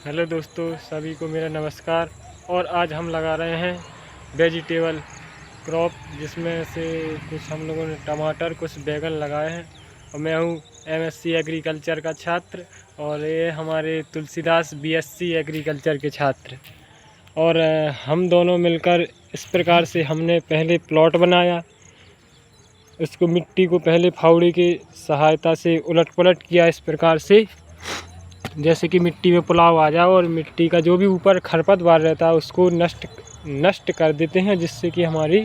Hello दोस्तों, सभी को मेरा नमस्कार। और आज हम लगा रहे हैं वेजिटेबल क्रॉप, जिसमें से कुछ हम लोगों ने टमाटर, कुछ बैगन लगाए हैं। और मैं हूँ एमएससी एग्रीकल्चर का छात्र, और ये हमारे तुलसीदास बीएससी एग्रीकल्चर के छात्र। और हम दोनों मिलकर इस प्रकार से हमने पहले प्लॉट बनाया। इसको मिट्टी को पहले फावड़े की सहायता से उलट पलट किया, इस प्रकार से जैसे कि मिट्टी में पुलाव आ जाए, और मिट्टी का जो भी ऊपर खरपतवार रहता है उसको नष्ट कर देते हैं, जिससे कि हमारी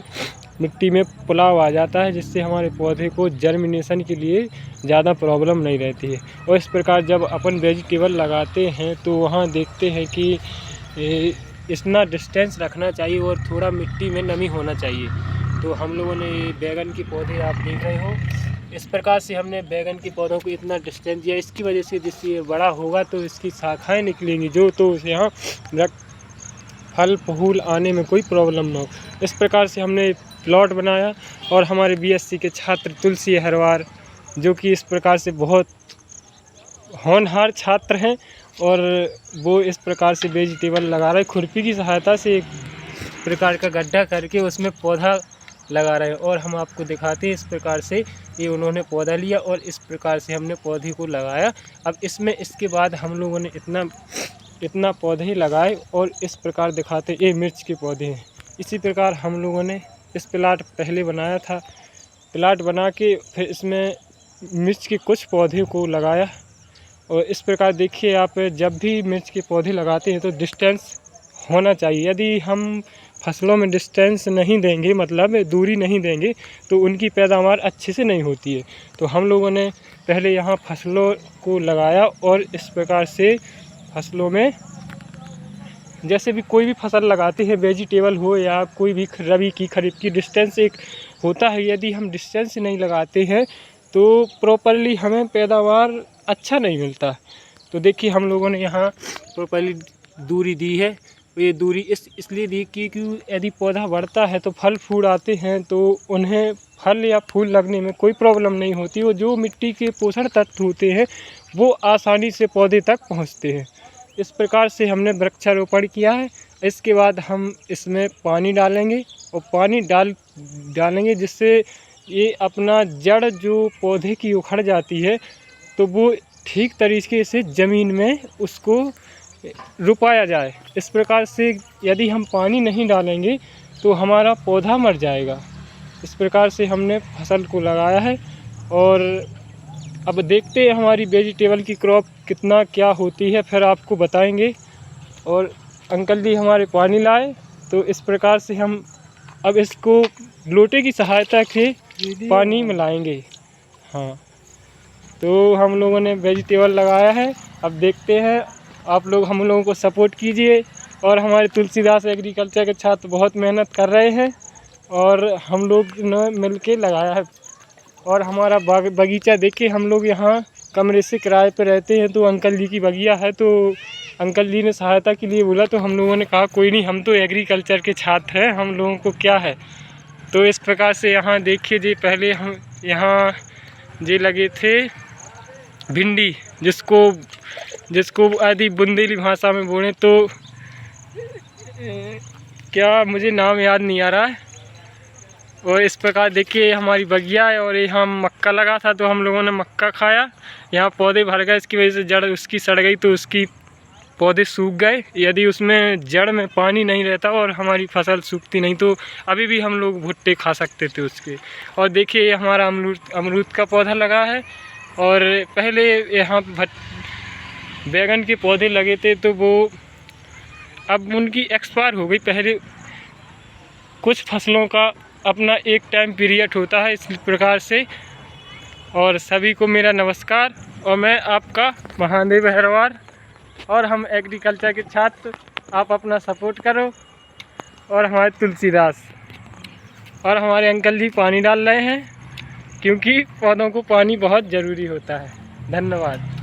मिट्टी में पुलाव आ जाता है, जिससे हमारे पौधे को जर्मिनेशन के लिए ज़्यादा प्रॉब्लम नहीं रहती है। और इस प्रकार जब अपन वेजिटेबल लगाते हैं तो वहाँ देखते हैं कि इतना डिस्टेंस रखना चाहिए और थोड़ा मिट्टी में नमी होना चाहिए। तो हम लोगों ने बैगन के पौधे आप देख रहे हो, इस प्रकार से हमने बैगन के पौधों को इतना डिस्टेंस दिया, इसकी वजह से जिससे ये बड़ा होगा तो इसकी शाखाएं निकलेंगी, जो तो यहाँ फल फूल आने में कोई प्रॉब्लम ना हो। इस प्रकार से हमने प्लॉट बनाया। और हमारे बीएससी के छात्र तुलसी हरवार, जो कि इस प्रकार से बहुत होनहार छात्र हैं, और वो इस प्रकार से वेजिटेबल लगा रहे, खुरपी की सहायता से एक प्रकार का गड्ढा करके उसमें पौधा लगा रहे हैं। और हम आपको दिखाते हैं, इस प्रकार से ये उन्होंने पौधा लिया और इस प्रकार से हमने पौधे को लगाया। अब इसके बाद हम लोगों ने इतना पौधे लगाए, और इस प्रकार दिखाते, ये मिर्च के पौधे हैं। इसी प्रकार हम लोगों ने इस प्लाट पहले बनाया था, प्लाट बना के फिर इसमें मिर्च के कुछ पौधे को लगाया। और इस प्रकार देखिए आप, जब भी मिर्च के पौधे लगाते हैं तो डिस्टेंस होना चाहिए। यदि हम फसलों में डिस्टेंस नहीं देंगे, मतलब दूरी नहीं देंगे, तो उनकी पैदावार अच्छे से नहीं होती है। तो हम लोगों ने पहले यहाँ फसलों को लगाया, और इस प्रकार से फसलों में जैसे भी कोई भी फसल लगाते हैं, वेजिटेबल हो या कोई भी रबी की खरीफ की, डिस्टेंस एक होता है। यदि हम डिस्टेंस नहीं लगाते हैं तो प्रॉपरली हमें पैदावार अच्छा नहीं मिलता। तो देखिए हम लोगों ने यहाँ प्रॉपरली दूरी दी है। ये दूरी इसलिए दी क्योंकि यदि पौधा बढ़ता है तो फल फूल आते हैं, तो उन्हें फल या फूल लगने में कोई प्रॉब्लम नहीं होती। और जो मिट्टी के पोषण तत्व होते हैं वो आसानी से पौधे तक पहुंचते हैं। इस प्रकार से हमने वृक्षारोपण किया है। इसके बाद हम इसमें पानी डालेंगे, और पानी डालेंगे जिससे ये अपना जड़ जो पौधे की उखड़ जाती है, तो वो ठीक तरीके से ज़मीन में उसको रुपाया जाए। इस प्रकार से यदि हम पानी नहीं डालेंगे तो हमारा पौधा मर जाएगा। इस प्रकार से हमने फसल को लगाया है, और अब देखते हैं हमारी वेजिटेबल की क्रॉप कितना क्या होती है, फिर आपको बताएंगे। और अंकल जी हमारे पानी लाए, तो इस प्रकार से हम अब इसको लोटे की सहायता से पानी मिलाएंगे। हाँ, तो हम लोगों ने वेजिटेबल लगाया है। अब देखते हैं, आप लोग हम लोगों को सपोर्ट कीजिए। और हमारे तुलसीदास एग्रीकल्चर के छात्र बहुत मेहनत कर रहे हैं, और हम लोग ने मिल के लगाया है। और हमारा बगीचा देखिए, हम लोग यहाँ कमरे से किराए पर रहते हैं, तो अंकल जी की बगिया है, तो अंकल जी ने सहायता के लिए बोला, तो हम लोगों ने कहा कोई नहीं, हम तो एग्रीकल्चर के छात्र हैं, हम लोगों को क्या है। तो इस प्रकार से यहाँ देखिए जी, पहले हम यहाँ जे लगे थे भिंडी, जिसको यदि बुंदेली भाषा में बोलें तो क्या, मुझे नाम याद नहीं आ रहा है। और इस प्रकार देखिए हमारी बगिया है, और यहाँ मक्का लगा था, तो हम लोगों ने मक्का खाया। यहाँ पौधे भर गए, इसकी वजह से जड़ उसकी सड़ गई, तो उसकी पौधे सूख गए। यदि उसमें जड़ में पानी नहीं रहता और हमारी फसल सूखती नहीं, तो अभी भी हम लोग भुट्टे खा सकते थे उसके। और देखिए ये हमारा अमरूद का पौधा लगा है। और पहले यहाँ बैगन के पौधे लगे थे, तो वो अब उनकी एक्सपायर हो गई। पहले कुछ फसलों का अपना एक टाइम पीरियड होता है, इस प्रकार से। और सभी को मेरा नमस्कार, और मैं आपका महादेव हरवार, और हम एग्रीकल्चर के छात्र। आप अपना सपोर्ट करो। और हमारे तुलसीदास और हमारे अंकल जी पानी डाल रहे हैं, क्योंकि पौधों को पानी बहुत ज़रूरी होता है। धन्यवाद।